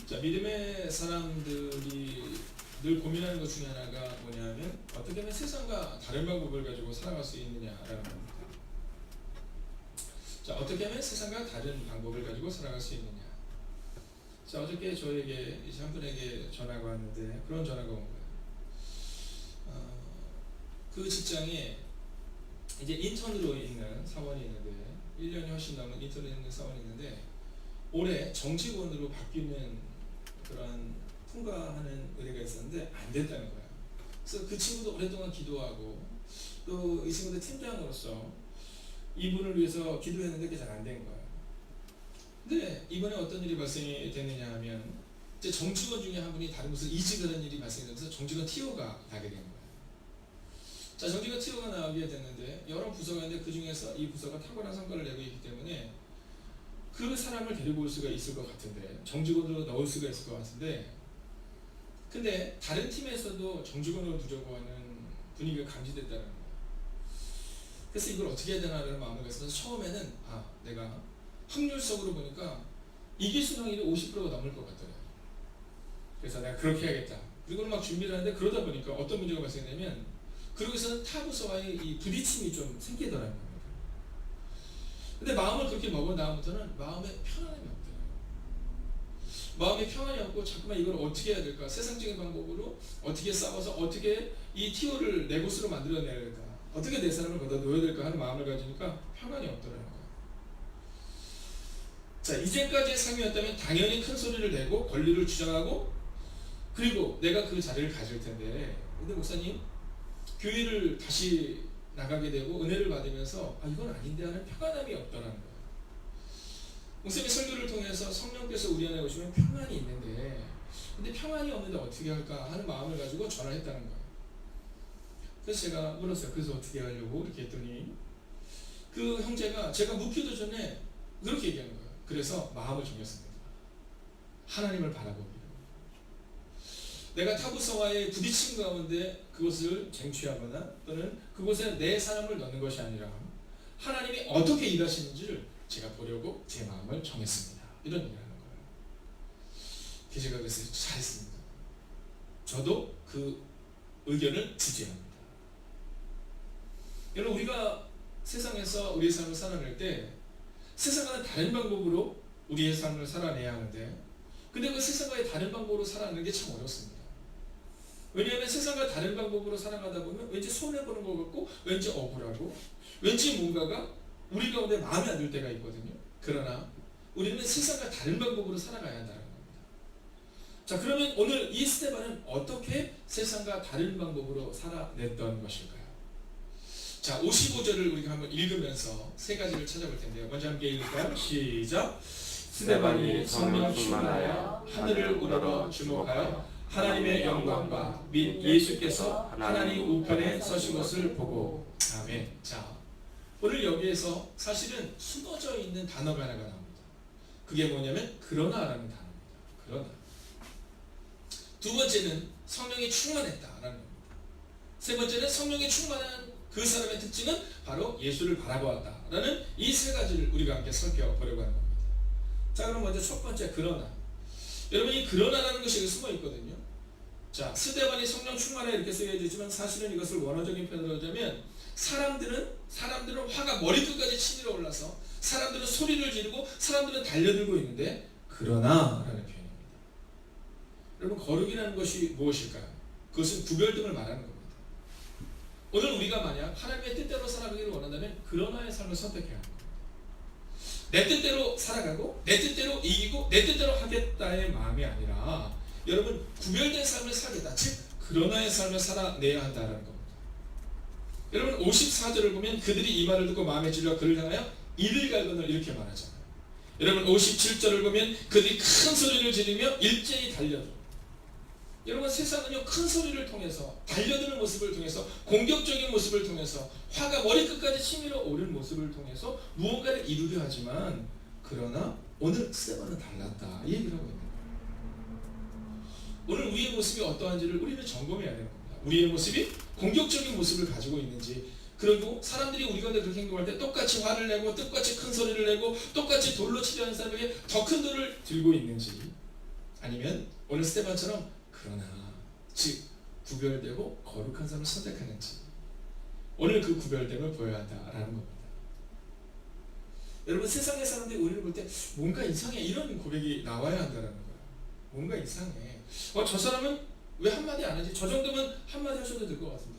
자, 믿음의 사람들이 늘 고민하는 것 중에 하나가 뭐냐면 어떻게 하면 세상과 다른 방법을 가지고 살아갈 수 있느냐라는 겁니다. 자, 어떻게 하면 세상과 다른 방법을 가지고 살아갈 수 있느냐. 자, 어저께 저에게 이제 한 분에게 전화가 왔는데 그런 전화가 온 거예요. 그 직장에 이제 인턴으로 있는 사원이 있는데 1년이 훨씬 넘은 인턴으로 있는 사원이 있는데 올해 정직원으로 바뀌는 그런 통과하는 의뢰가 있었는데 안 됐다는 거야. 그래서 그 친구도 오랫동안 기도하고 또 이 친구도 팀장으로서 이분을 위해서 기도했는데 그게 잘 안 된 거야. 근데 이번에 어떤 일이 발생이 됐느냐 하면 이제 정직원 중에 한 분이 다른 곳을 이직하는 일이 발생되면서 정직원 TO가 나게 된 거야. 자, 정직원 TO가 나오게 됐는데 여러 부서가 있는데 그 중에서 이 부서가 탁월한 성과를 내고 있기 때문에 그 사람을 데리고 올 수가 있을 것 같은데 정직원으로 넣을 수가 있을 것 같은데 근데 다른 팀에서도 정직원으로 두려고 하는 분위기가 감지됐다는 거예요. 그래서 이걸 어떻게 해야 되나라는 마음을 가져서 처음에는 내가 확률적으로 보니까 이길 수 확률이 50%가 넘을 것 같더라고요. 그래서 내가 그렇게 해야겠다. 그리고 막 준비를 하는데 그러다 보니까 어떤 문제가 발생되면 그러고서는 타부서와의 이 부딪힘이 좀 생기더라는 겁니다. 근데 마음을 그렇게 먹은 다음부터는 마음에 편안함이 없더라고요. 마음에 평안이 없고 자꾸만 이걸 어떻게 해야 될까? 세상적인 방법으로 어떻게 싸워서 어떻게 이 TO를 내 곳으로 만들어내야 될까? 어떻게 내 사람을 거기다 놓아야 될까 하는 마음을 가지니까 평안이 없더라는 거예요. 자, 이제까지의 상이었다면 당연히 큰 소리를 내고 권리를 주장하고 그리고 내가 그 자리를 가질 텐데 근데 목사님 교회를 다시 나가게 되고 은혜를 받으면서 이건 아닌데 하는 평안함이 없더라는 거예요. 목사님의 설교를 통해서 성령께서 우리 안에 오시면 평안이 있는데 근데 평안이 없는데 어떻게 할까 하는 마음을 가지고 전화했다는 거예요. 그래서 제가 물었어요. 그래서 어떻게 하려고 이렇게 했더니 그 형제가 제가 묻기도 전에 그렇게 얘기한 거예요. 그래서 마음을 정했습니다. 하나님을 바라보기로. 내가 타부서와의 부딪힘 가운데 그것을 쟁취하거나 또는 그곳에 내 사람을 넣는 것이 아니라 하나님이 어떻게 일하시는지를 제가 보려고 제 마음을 정했습니다. 이런 얘기를 하는 거예요. 제가 그래서 잘했습니다. 저도 그 의견을 지지합니다. 여러분 우리가 세상에서 우리의 삶을 살아낼 때 세상과는 다른 방법으로 우리의 삶을 살아내야 하는데 근데 그 세상과의 다른 방법으로 살아내는 게 참 어렵습니다. 왜냐하면 세상과 다른 방법으로 살아가다 보면 왠지 손해보는 것 같고 왠지 억울하고 왠지 뭔가가 우리 가운데 마음에 안 들 때가 있거든요. 그러나 우리는 세상과 다른 방법으로 살아가야 한다는 겁니다. 자, 그러면 오늘 이 스데반은 어떻게 세상과 다른 방법으로 살아냈던 것일까요? 자, 55절을 우리가 한번 읽으면서 세 가지를 찾아볼 텐데요. 먼저 함께 읽을까요? 시작! 스데반이 성령 충만하여 하늘을 우러러 주목하여 하나님의 영광과 및 예수께서 하나님 우편에 서신 것을 보고 아멘. 자, 오늘 여기에서 사실은 숨어져 있는 단어가 하나가 나옵니다. 그게 뭐냐면 그러나라는 단어입니다. 그러나. 두 번째는 성령이 충만했다라는 겁니다. 세 번째는 성령이 충만한 그 사람의 특징은 바로 예수를 바라보았다라는 이 세 가지를 우리가 함께 살펴보려고 하는 겁니다. 자, 그럼 먼저 첫 번째 그러나. 여러분 이 그러나라는 것이 여기 숨어 있거든요. 자, 스데반이 성령 충만해 이렇게 쓰여지지만 사실은 이것을 원어적인 표현으로 하자면 사람들은 화가 머리끝까지 치밀어 올라서 사람들은 소리를 지르고 사람들은 달려들고 있는데 그러나라는 표현입니다. 여러분 거룩이라는 것이 무엇일까요? 그것은 구별됨을 말하는 겁니다. 오늘 우리가 만약 하나님의 뜻대로 살아가기를 원한다면 그러나의 삶을 선택해야 합니다. 내 뜻대로 살아가고 내 뜻대로 이기고 내 뜻대로 하겠다의 마음이 아니라 여러분 구별된 삶을 살겠다. 즉 그러나의 삶을 살아내야 한다는 겁니다. 여러분 54절을 보면 그들이 이 말을 듣고 마음에 찔려 그를 향하여 이를 갈거늘 이렇게 말하잖아요. 여러분 57절을 보면 그들이 큰 소리를 지르며 일제히 달려들어. 여러분 세상은요 큰 소리를 통해서 달려드는 모습을 통해서 공격적인 모습을 통해서 화가 머리끝까지 치밀어 오른 모습을 통해서 무언가를 이루려 하지만 그러나 오늘 스데반은 달랐다 이 얘기를 하고 있는 거예요. 오늘 우리의 모습이 어떠한지를 우리는 점검해야 되는 겁니다. 우리의 모습이 공격적인 모습을 가지고 있는지 그리고 사람들이 우리 가운데 그렇게 행동할 때 똑같이 화를 내고 똑같이 큰 소리를 내고 똑같이 돌로 치려는 사람에게 더 큰 돌을 들고 있는지 아니면 오늘 스테반처럼 그러나, 즉 구별되고 거룩한 삶을 선택하는지, 오늘 그 구별됨을 보여야 한다라는 겁니다. 여러분, 세상의 사람들이 우리를 볼 때 뭔가 이상해 이런 고백이 나와야 한다는 거예요. 뭔가 이상해. 저 사람은 왜 한마디 안 하지? 저 정도면 한마디 하셔도 될 것 같은데.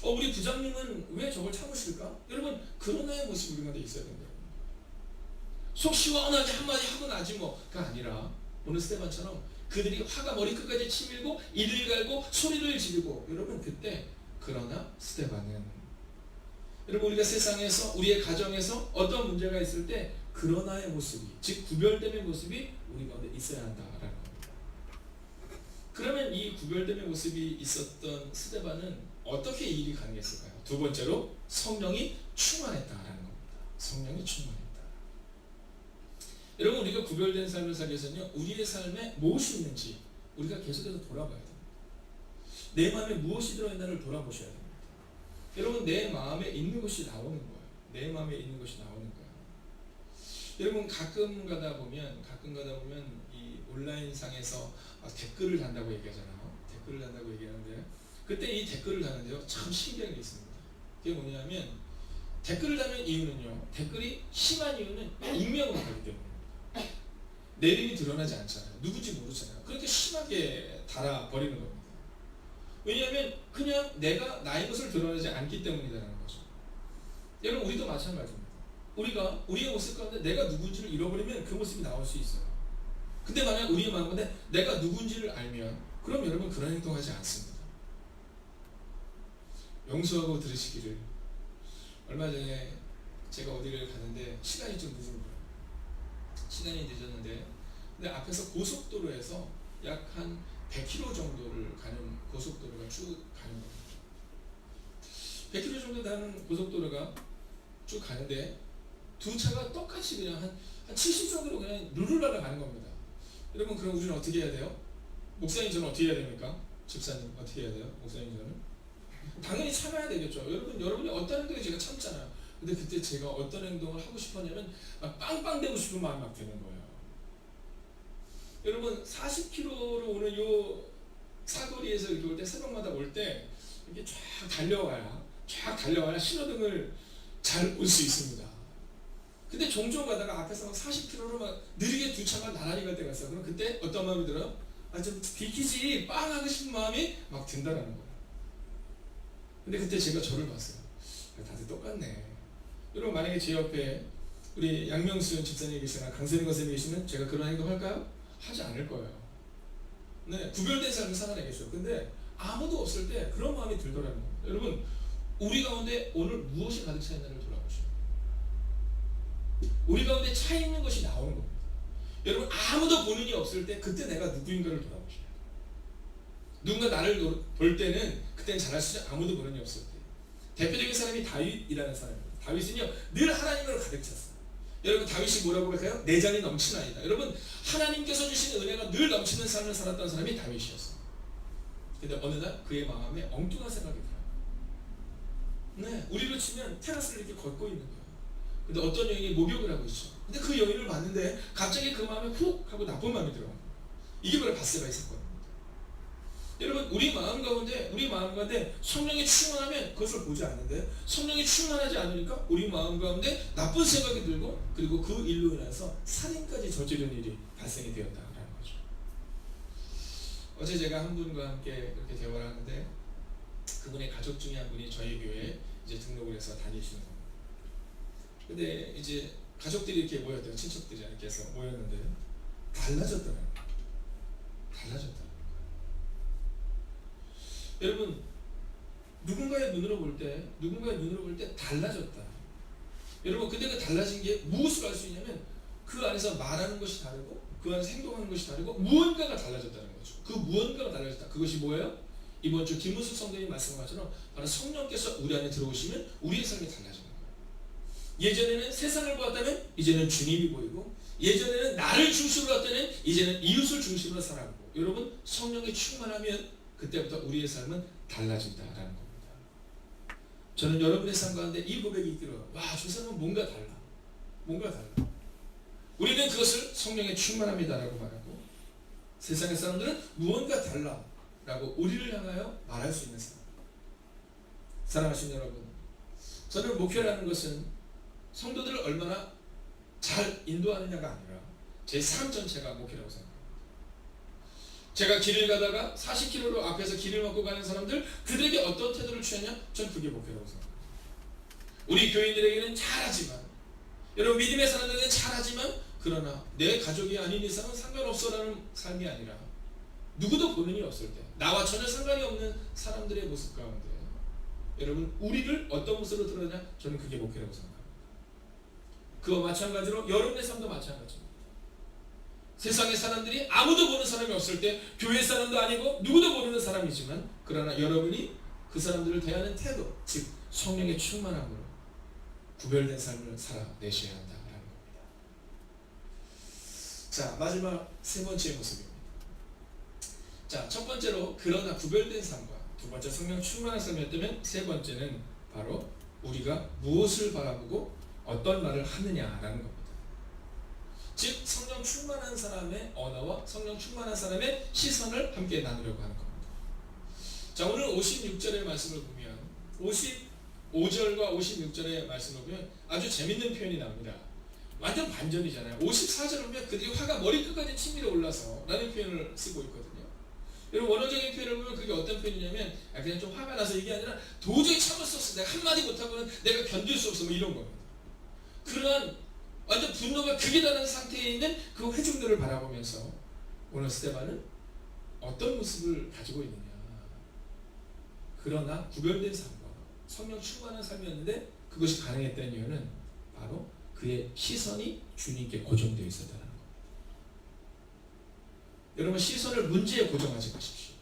우리 부장님은 왜 저걸 참으실까? 여러분, 그런 나의 모습이 우리 가운데 있어야 된다. 속 시원하게 한마디 하고 나지 뭐가 아니라, 오늘 스테반처럼 그들이 화가 머리끝까지 치밀고 이를 갈고 소리를 지르고, 여러분 그때 그러나 스테반은, 여러분 우리가 세상에서 우리의 가정에서 어떤 문제가 있을 때 그러나의 모습이, 즉 구별됨의 모습이 우리 가운데 있어야 한다라는 겁니다. 그러면 이 구별됨의 모습이 있었던 스데반은 어떻게 이 일이 가능했을까요? 두 번째로 성령이 충만했다라는 겁니다. 성령이 충만했다. 여러분, 우리가 구별된 삶을 살기 위해서는요, 우리의 삶에 무엇이 있는지 우리가 계속해서 돌아봐야 됩니다. 내 마음에 무엇이 들어있나를 돌아보셔야 됩니다. 여러분, 내 마음에 있는 것이 나오는 거예요. 내 마음에 있는 것이 나오는 거예요. 여러분, 가끔 가다 보면 이 온라인 상에서 댓글을 단다고 얘기하잖아요. 댓글을 단다고 얘기하는데, 그때 이 댓글을 다는데요, 참 신기한 게 있습니다. 그게 뭐냐면, 댓글을 다는 이유는요, 댓글이 심한 이유는 익명으로 하기 때문입니다. 내 이름이 드러나지 않잖아요. 누군지 모르잖아요. 그렇게 심하게 달아버리는 겁니다. 왜냐하면 그냥 내가 나의 것을 드러내지 않기 때문이라는 거죠. 여러분, 우리도 마찬가지입니다. 우리가 우리의 모습 가운데 내가 누군지를 잃어버리면 그 모습이 나올 수 있어요. 근데 만약 우리의 마음 가운데 내가 누군지를 알면, 그럼 여러분 그런 행동하지 않습니다. 용서하고 들으시기를, 얼마 전에 제가 어디를 가는데 시간이 좀 늦은 거예요. 시간이 늦었는데, 근데 앞에서 고속도로에서 약 한 100km 정도를 가는 고속도로가 쭉 가는 겁니다. 100km 정도 가는 고속도로가 쭉 가는데, 두 차가 똑같이 그냥 한 70 정도로 그냥 룰루라라 가는 겁니다. 여러분, 그럼 우리는 어떻게 해야 돼요? 목사님, 저는 어떻게 해야 됩니까? 집사님, 어떻게 해야 돼요? 목사님, 저는 당연히 참아야 되겠죠. 여러분이 어떤 행동에 제가 참잖아요. 근데 그때 제가 어떤 행동을 하고 싶었냐면, 막 빵빵대고 싶은 마음이 막 드는 거예요. 여러분, 40km로 오는 요 사거리에서 이렇게 올 때, 새벽마다 올 때 이렇게 쫙 달려와야 신호등을 잘 볼 수 있습니다. 근데 종종 가다가 앞에서 막 40km로 막 느리게 두 차가 나란히 갈 때가 있어요. 그럼 그때 어떤 마음이 들어요? 좀 비키지, 빵 하고 싶은 마음이 막 든다라는 거예요. 근데 그때 제가 저를 봤어요. 다들 똑같네. 여러분, 만약에 제 옆에 우리 양명수 집사님이 계시거나 강세림 선생님이 계시면 제가 그런 행동 할까요? 하지 않을 거예요. 네, 구별된 삶을 살아내겠죠. 근데 아무도 없을 때 그런 마음이 들더라는 겁니다. 여러분, 우리 가운데 오늘 무엇이 가득 차 있나를 돌아보시죠. 우리 가운데 차 있는 것이 나오는 겁니다. 여러분, 아무도 보는 이 없을 때 그때 내가 누구인가를 돌아보셔야 돼요. 누군가 나를 볼 때는 그때는 잘할 수 있지, 아무도 보는 이 없을 때. 대표적인 사람이 다윗이라는 사람입니다. 다윗은요, 늘 하나님으로 가득 찼어요. 여러분, 다윗이 뭐라고 할까요? 내 잔이 넘치나이다. 여러분, 하나님께서 주신 은혜가 늘 넘치는 삶을 살았던 사람이 다윗이었어요. 근데 어느 날 그의 마음에 엉뚱한 생각이 들어요. 네, 우리로 치면 테라스를 이렇게 걷고 있는 거예요. 근데 어떤 여인이 목욕을 하고 있죠. 근데 그 여인을 봤는데 갑자기 그 마음에 훅 하고 나쁜 마음이 들어요. 이게 바로 밧세바의 사건입니다. 여러분, 우리 마음 가운데 성령이 충만하면 그것을 보지 않는데, 성령이 충만하지 않으니까 우리 마음 가운데 나쁜 생각이 들고, 그리고 그 일로 인해서 살인까지 저지른 일이 발생이 되었다라는 거죠. 어제 제가 한 분과 함께 이렇게 대화를 하는데, 그분의 가족 중에 한 분이 저희 교회에 이제 등록을 해서 다니시는 겁니다. 근데 이제 가족들이 이렇게 모였대요. 친척들이 이렇게 해서 모였는데 달라졌더라고요. 여러분, 누군가의 눈으로 볼 때 달라졌다. 여러분, 근데 그 달라진 게 무엇을 알 수 있냐면, 그 안에서 말하는 것이 다르고, 그 안에서 행동하는 것이 다르고, 무언가가 달라졌다는 거죠. 그 무언가가 달라졌다. 그것이 뭐예요? 이번 주 김문수 성도님 말씀한 것처럼 바로 성령께서 우리 안에 들어오시면 우리의 삶이 달라지는 거예요. 예전에는 세상을 보았다면 이제는 주님이 보이고, 예전에는 나를 중심으로 할 때는 이제는 이웃을 중심으로 살아가고, 여러분, 성령이 충만하면 그때부터 우리의 삶은 달라진다라는 겁니다. 저는 여러분의 삶 가운데 이 고백이 있기를, 와, 저 사람은 뭔가 달라. 우리는 그것을 성령의 충만함이다라고 말하고, 세상의 사람들은 무언가 달라라고 우리를 향하여 말할 수 있는 사람. 사랑하시는 여러분, 저는 목회라는 것은 성도들을 얼마나 잘 인도하느냐가 아니라 제 삶 전체가 목회라고 생각합니다. 제가 길을 가다가 40km로 앞에서 길을 막고 가는 사람들, 그들에게 어떤 태도를 취하냐? 전 그게 목회라고 생각합니다. 우리 교인들에게는 잘하지만, 여러분 믿음의 사람들에게는 잘하지만, 그러나 내 가족이 아닌 이상은 상관없어라는 삶이 아니라 누구도 보는 이 없을 때, 나와 전혀 상관이 없는 사람들의 모습 가운데 여러분 우리를 어떤 모습으로 드러내냐? 저는 그게 목회라고 생각합니다. 그와 마찬가지로 여러분의 삶도 마찬가지입니다. 세상의 사람들이 아무도 보는 사람이 없을 때, 교회 사람도 아니고 누구도 모르는 사람이지만, 그러나 여러분이 그 사람들을 대하는 태도, 즉 성령의 충만함으로 구별된 삶을 살아내셔야 한다라는 겁니다. 자, 마지막 세 번째 모습입니다. 자, 첫 번째로 그러나 구별된 삶과 두 번째 성령 충만한 삶이었다면, 세 번째는 바로 우리가 무엇을 바라보고 어떤 말을 하느냐라는 겁니다. 즉 성령 충만한 사람의 언어와 성령 충만한 사람의 시선을 함께 나누려고 하는 겁니다. 자, 오늘 56절의 말씀을 보면 55절과 56절의 말씀을 보면 아주 재밌는 표현이 나옵니다. 완전 반전이잖아요. 54절을 보면 그들이 화가 머리끝까지 치밀어 올라서 라는 표현을 쓰고 있거든요. 여러분 원어적인 표현을 보면 그게 어떤 표현이냐면 그냥 좀 화가 나서 이게 아니라 도저히 참을 수 없어, 내가 한마디 못하고는 내가 견딜 수 없어, 뭐 이런 겁니다. 그러한 완전 분노가 극에 달하는 상태에 있는 그 회중들을 바라보면서 오늘 스데반은 어떤 모습을 가지고 있느냐, 그러나 구별된 삶과 성령 충만한 삶이었는데 그것이 가능했다는 이유는 바로 그의 시선이 주님께 고정되어 있었다는 겁니다. 여러분 시선을 문제에 고정하지 마십시오.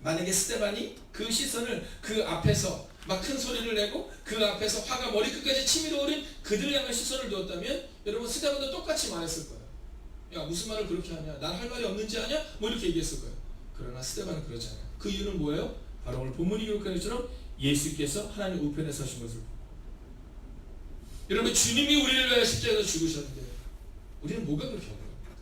만약에 스데반이 그 시선을 그 앞에서 막 큰 소리를 내고 그 앞에서 화가 머리끝까지 치밀어 오른 그들을 향한 시선을 두었다면 여러분 스데반도 똑같이 말했을 거예요. 야, 무슨 말을 그렇게 하냐, 난 할 말이 없는지 아냐, 뭐 이렇게 얘기했을 거예요. 그러나 스데반은 그렇지 않아요. 그 이유는 뭐예요? 바로 오늘 본문이 기록한 것처럼 예수께서 하나님 우편에 서신 것을 보고, 여러분 주님이 우리를 위하여 십자가에서 죽으셨는데 우리는 뭐가 그렇게 어려워합니까?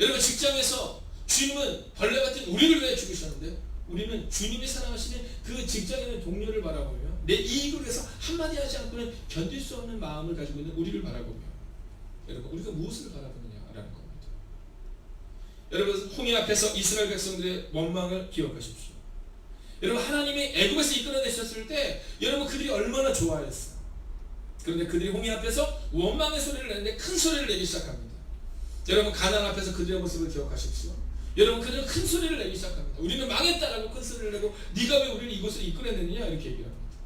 여러분 직장에서 주님은 벌레 같은 우리를 위해 죽으셨는데 우리는 주님이 사랑하시는 그 직장에 있는 동료를 바라보며 내 이익을 위해서 한마디 하지 않고는 견딜 수 없는 마음을 가지고 있는 우리를 바라보며, 여러분 우리가 무엇을 바라보느냐라는 겁니다. 여러분 홍해 앞에서 이스라엘 백성들의 원망을 기억하십시오. 여러분 하나님이 애굽에서 이끌어내셨을 때 여러분 그들이 얼마나 좋아했어요. 그런데 그들이 홍해 앞에서 원망의 소리를 내는데 큰 소리를 내기 시작합니다. 여러분 가나안 앞에서 그들의 모습을 기억하십시오. 여러분 그들은 큰 소리를 내기 시작합니다. 우리는 망했다라고 큰 소리를 내고 네가 왜 우리를 이곳으로 이끌어내느냐 이렇게 얘기를 합니다.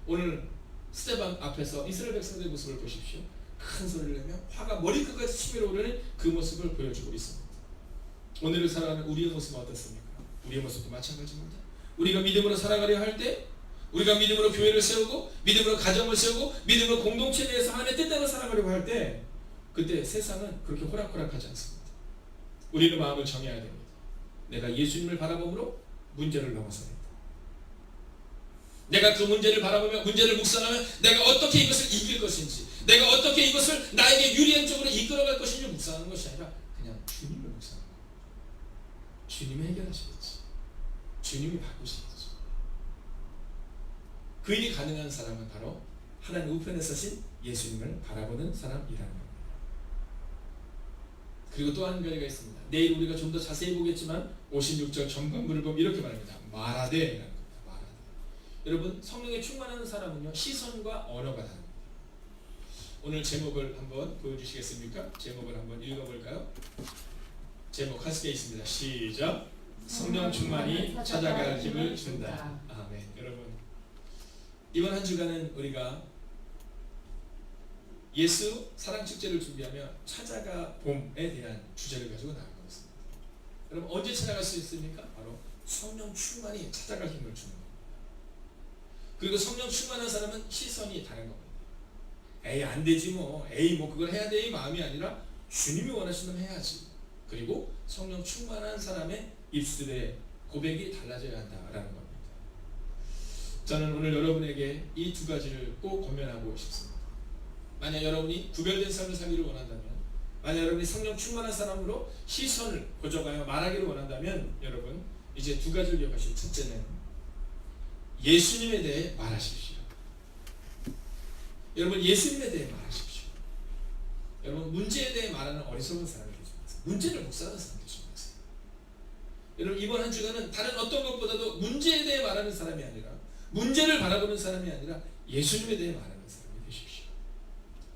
오늘 스데반 앞에서 이스라엘 백성들의 모습을 보십시오. 큰 소리를 내며 화가 머리끝까지 치밀어 오르는 그 모습을 보여주고 있습니다. 오늘을 살아가는 우리의 모습은 어떻습니까? 우리의 모습도 마찬가지입니다. 우리가 믿음으로 살아가려 할 때, 우리가 믿음으로 교회를 세우고 믿음으로 가정을 세우고 믿음으로 공동체 내에서 하나님의 뜻대로 살아가려고 할 때, 그때 세상은 그렇게 호락호락하지 않습니다. 우리는 마음을 정해야 됩니다. 내가 예수님을 바라봄으로 문제를 넘어서겠다. 내가 그 문제를 바라보며 문제를 묵상하며 내가 어떻게 이것을 이길 것인지, 내가 어떻게 이것을 나에게 유리한 쪽으로 이끌어갈 것인지 묵상하는 것이 아니라 그냥 주님을 묵상하는 겁니다. 주님이 해결하시겠지. 주님이 바꾸시겠지. 그 일이 가능한 사람은 바로 하나님 우편에 서신 예수님을 바라보는 사람이라는 겁니다. 그리고 또 한 가지가 있습니다. 내일 우리가 좀 더 자세히 보겠지만 56절 전반부를 보면 이렇게 말합니다. 말하되 라는 겁니다. 말하되. 여러분 성령에 충만한 사람은요 시선과 언어가 다릅니다. 오늘 제목을 한번 보여주시겠습니까? 제목을 한번 읽어볼까요? 제목 하스게 있습니다. 시작. 성령 충만이 찾아갈 힘을 준다. 아멘. 여러분 이번 한 주간은 우리가 예수 사랑 축제를 준비하며 찾아가 봄에 대한 주제를 가지고 나아가고 있습니다. 여러분 언제 찾아갈 수 있습니까? 바로 성령 충만이 찾아갈 힘을 주는 겁니다. 그리고 성령 충만한 사람은 시선이 다른 겁니다. 에이 안 되지 뭐, 에이 뭐 그걸 해야 돼 이 마음이 아니라 주님이 원하시면 해야지. 그리고 성령 충만한 사람의 입술의 고백이 달라져야 한다라는 겁니다. 저는 오늘 여러분에게 이 두 가지를 꼭 권면하고 싶습니다. 만약 여러분이 구별된 삶을 살기를 원한다면 만약 여러분이 성령 충만한 사람으로 시선을 고정하여 말하기를 원한다면 여러분 이제 두 가지를 기억하시고, 첫째는 예수님에 대해 말하십시오. 여러분 예수님에 대해 말하십시오. 여러분 문제에 대해 말하는 어리석은 사람이 되지 마세요. 문제를 묵살하는 사람이 되지 마세요. 여러분 이번 한 주간은 다른 어떤 것보다도 문제에 대해 말하는 사람이 아니라, 문제를 바라보는 사람이 아니라 예수님에 대해 말하는 사람이 되십시오.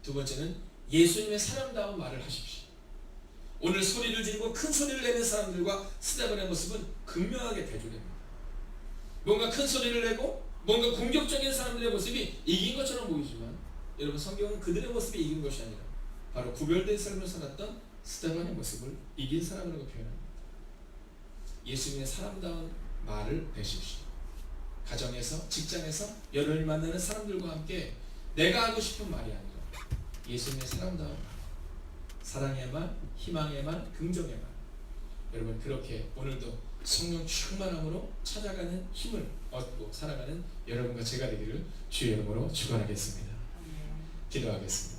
두 번째는 예수님의 사람다운 말을 하십시오. 오늘 소리를 지르고 큰 소리를 내는 사람들과 스데반의 모습은 극명하게 대조됩니다. 뭔가 큰 소리를 내고 뭔가 공격적인 사람들의 모습이 이긴 것처럼 보이지만, 여러분 성경은 그들의 모습이 이긴 것이 아니라 바로 구별된 삶을 살았던 스데반의 모습을 이긴 사람이라고 표현합니다. 예수님의 사람다운 말을 내십시오. 가정에서, 직장에서, 여러분이 만나는 사람들과 함께 내가 하고 싶은 말이 아니라 예수님의 사람다운 말, 사랑의 말, 희망의 말, 긍정의 말, 여러분 그렇게 오늘도 성령 충만함으로 찾아가는 힘을 얻고 살아가는 여러분과 제가 되기를 주의 이름으로 축원하겠습니다. 기도하겠습니다.